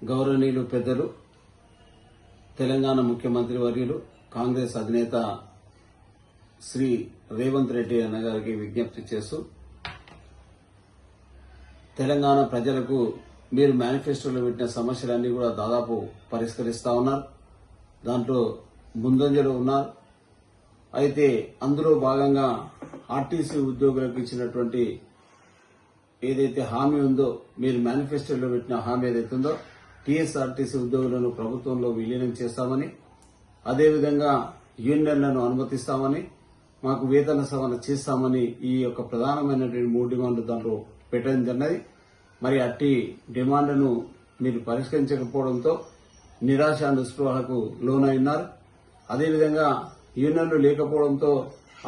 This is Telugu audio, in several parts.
గౌరవనీయులు పెద్దలు తెలంగాణ ముఖ్యమంత్రి వర్యులు కాంగ్రెస్ అధినేత శ్రీ రేవంత్ రెడ్డి అన్న గారికి విజ్ఞప్తి చేస్తూ తెలంగాణ ప్రజలకు మీరు మేనిఫెస్టోలో పెట్టిన సమస్యలన్నీ కూడా దాదాపు పరిష్కరిస్తా ఉన్నారు. దాంట్లో ముందంజలో ఉన్నారు. అయితే అందులో భాగంగా ఆర్టీసీ ఉద్యోగులకు ఇచ్చినటువంటి ఏదైతే హామీ ఉందో, మీరు మేనిఫెస్టోలో పెట్టిన హామీ ఏదైతే ఉందో టీఎస్ఆర్టీసీ ఉద్యోగులను ప్రభుత్వంలో విలీనం చేస్తామని, అదేవిధంగా యూనియన్లను అనుమతిస్తామని, మాకు వేతన సవరణ చేస్తామని ఈ యొక్క ప్రధానమైనటువంటి 3 డిమాండ్లు దాంట్లో పెట్టడం జరిగినది. మరి అట్టి డిమాండ్లను మీరు పరిష్కరించకపోవడంతో నిరాశ నిస్పృహలకు లోనైనారు. అదేవిధంగా యూనియన్లు లేకపోవడంతో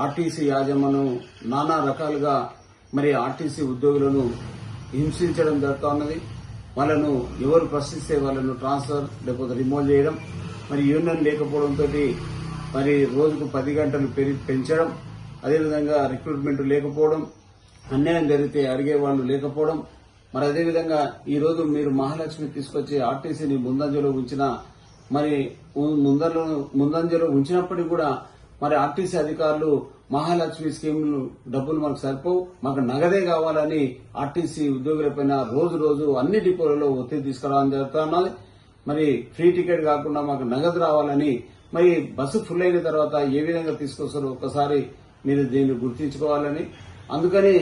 ఆర్టీసీ యాజమాన్యం నానా రకాలుగా మరి ఆర్టీసీ ఉద్యోగులను హింసించడం జరుగుతూ ఉన్నది. వాళ్ళను ఎవరు ప్రశ్నిస్తే వాళ్ళను ట్రాన్స్ఫర్ లేకపోతే రిమూవ్ చేయడం, మరి యూనియన్ లేకపోవడంతో మరి రోజుకు 10 గంటలు పెంచడం, అదేవిధంగా రిక్రూట్మెంట్ లేకపోవడం, అన్యాయం జరిగితే అడిగే వాళ్ళు లేకపోవడం, మరి అదేవిధంగా ఈ రోజు మీరు మహాలక్ష్మి తీసుకొచ్చి ఆర్టీసీని ముందంజలో ఉంచిన, మరి ముందంజలో ఉంచినప్పటికీ కూడా మరి ఆర్టీసీ అధికారులు మహాలక్ష్మి స్కీమ్ డబ్బులు మనకు సరిపోవు, మాకు నగదే కావాలని ఆర్టీసీ ఉద్యోగులపైన రోజు అన్ని డిపోలలో ఒత్తిడి తీసుకురావడం జరుగుతున్నది. మరి ఫ్రీ టికెట్ కాకుండా మాకు నగదు రావాలని, మరి బస్సు ఫుల్ అయిన తర్వాత ఏ విధంగా తీసుకొస్తారో ఒక్కసారి మీరు దీన్ని గుర్తించుకోవాలని, అందుకని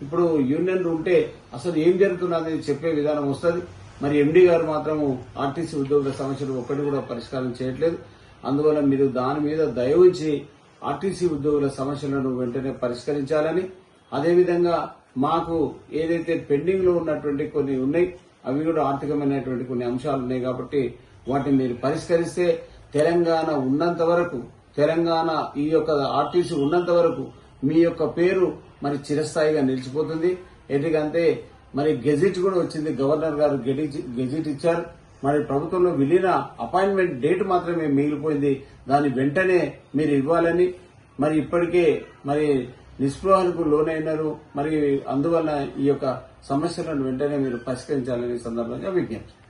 ఇప్పుడు యూనియన్లు ఉంటే అసలు ఏం జరుగుతున్నది చెప్పే విధానం వస్తుంది. మరి ఎండీ గారు మాత్రము ఆర్టీసీ ఉద్యోగుల సమస్యలు ఒక్కటి కూడా పరిష్కారం చేయట్లేదు. అందువల్ల మీరు దాని మీద దయ ఉంచి ఆర్టీసీ ఉద్యోగుల సమస్యలను వెంటనే పరిష్కరించాలని, అదేవిధంగా మాకు ఏదైతే పెండింగ్ లో ఉన్నటువంటి కొన్ని ఉన్నాయి, అవి కూడా ఆర్థికమైనటువంటి కొన్ని అంశాలు ఉన్నాయి కాబట్టి వాటిని మీరు పరిష్కరిస్తే తెలంగాణ ఉన్నంత వరకు, తెలంగాణ ఈ యొక్క ఆర్టీసీ ఉన్నంత వరకు మీ యొక్క పేరు మరి చిరస్థాయిగా నిలిచిపోతుంది. ఎందుకంటే మరి గెజిట్ కూడా వచ్చింది, గవర్నర్ గారు గెజిట్ ఇచ్చారు. మరి ప్రభుత్వంలో విలీన అపాయింట్మెంట్ డేట్ మాత్రమే మిగిలిపోయింది, దాన్ని వెంటనే మీరు ఇవ్వాలని, మరి ఇప్పటికే మరి నిస్పృహలకు లోనైనారు. మరి అందువల్ల ఈ యొక్క సమస్యలను వెంటనే మీరు పరిష్కరించాలని సందర్భంగా విజ్ఞప్తి.